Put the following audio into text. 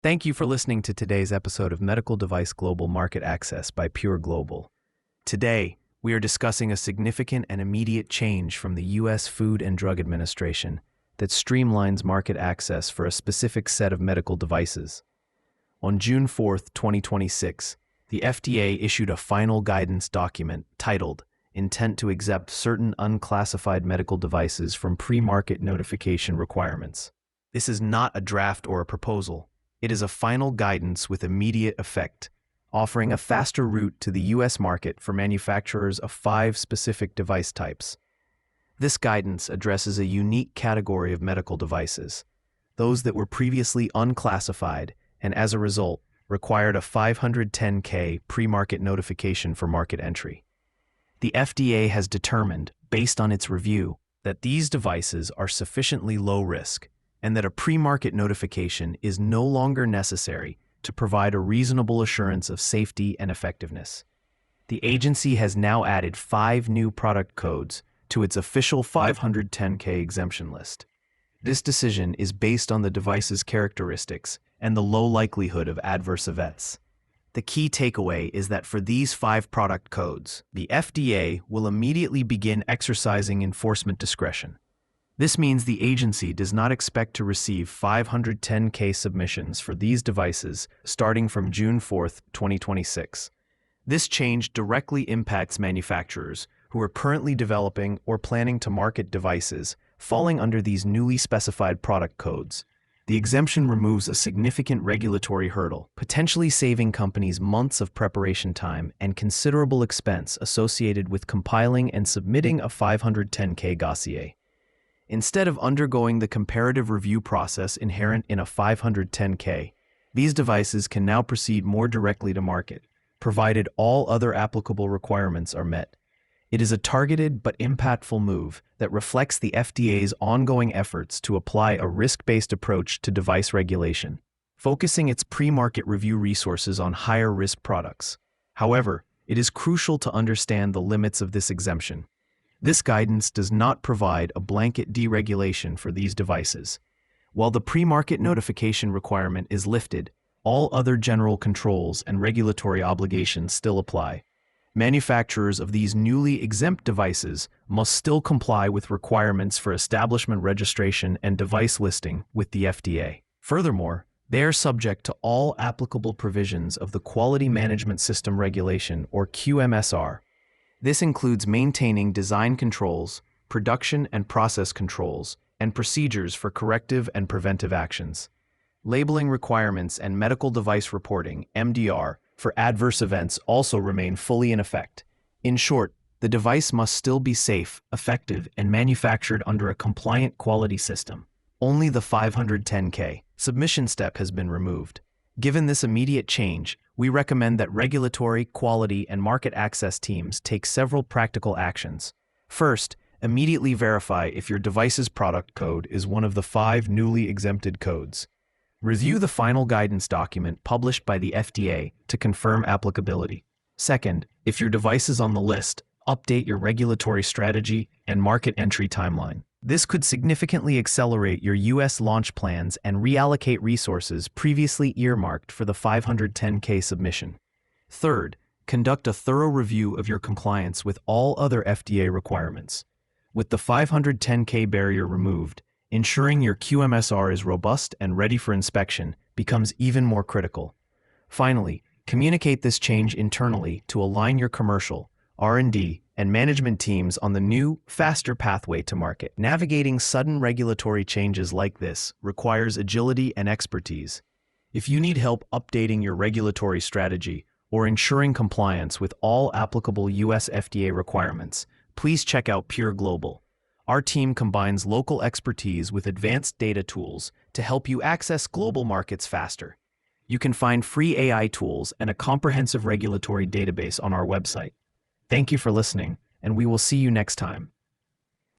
Thank you for listening to today's episode of Medical Device Global Market Access by Pure Global. Today, we are discussing a significant and immediate change from the U.S. Food and Drug Administration that streamlines market access for a specific set of medical devices. On June 4, 2026, the FDA issued a final guidance document titled Intent to Exempt Certain Unclassified Medical Devices from Pre-Market Notification Requirements. This is not a draft or a proposal. It is a final guidance with immediate effect, offering a faster route to the U.S. market for manufacturers of 5 specific device types. This guidance addresses a unique category of medical devices, those that were previously unclassified and, as a result, required a 510(k) pre-market notification for market entry. The FDA has determined, based on its review, that these devices are sufficiently low risk and that a pre-market notification is no longer necessary to provide a reasonable assurance of safety and effectiveness. The agency has now added 5 new product codes to its official 510(k) exemption list. This decision is based on the device's characteristics and the low likelihood of adverse events. The key takeaway is that for these 5 product codes, the FDA will immediately begin exercising enforcement discretion. This means the agency does not expect to receive 510(k) submissions for these devices starting from June 4, 2026. This change directly impacts manufacturers who are currently developing or planning to market devices falling under these newly specified product codes. The exemption removes a significant regulatory hurdle, potentially saving companies months of preparation time and considerable expense associated with compiling and submitting a 510(k) dossier. Instead of undergoing the comparative review process inherent in a 510(k), these devices can now proceed more directly to market, provided all other applicable requirements are met. It is a targeted but impactful move that reflects the FDA's ongoing efforts to apply a risk-based approach to device regulation, focusing its pre-market review resources on higher-risk products. However, it is crucial to understand the limits of this exemption. This guidance does not provide a blanket deregulation for these devices. While the pre-market notification requirement is lifted, all other general controls and regulatory obligations still apply. Manufacturers of these newly exempt devices must still comply with requirements for establishment registration and device listing with the FDA. Furthermore, they are subject to all applicable provisions of the Quality Management System Regulation, or QMSR. This includes maintaining design controls, production and process controls, and procedures for corrective and preventive actions. Labeling requirements and medical device reporting (MDR) for adverse events also remain fully in effect. In short, the device must still be safe, effective, and manufactured under a compliant quality system. Only the 510(k) submission step has been removed. Given this immediate change, we recommend that regulatory, quality, and market access teams take several practical actions. First, immediately verify if your device's product code is one of the 5 newly exempted codes. Review the final guidance document published by the FDA to confirm applicability. Second, if your device is on the list, update your regulatory strategy and market entry timeline. This could significantly accelerate your U.S. launch plans and reallocate resources previously earmarked for the 510(k) submission. Third, conduct a thorough review of your compliance with all other FDA requirements. With the 510(k) barrier removed, ensuring your QMSR is robust and ready for inspection becomes even more critical. Finally, communicate this change internally to align your commercial, R&D, and management teams on the new, faster pathway to market. Navigating sudden regulatory changes like this requires agility and expertise. If you need help updating your regulatory strategy or ensuring compliance with all applicable U.S. FDA requirements, please check out Pure Global. Our team combines local expertise with advanced data tools to help you access global markets faster. You can find free AI tools and a comprehensive regulatory database on our website. Thank you for listening, and we will see you next time.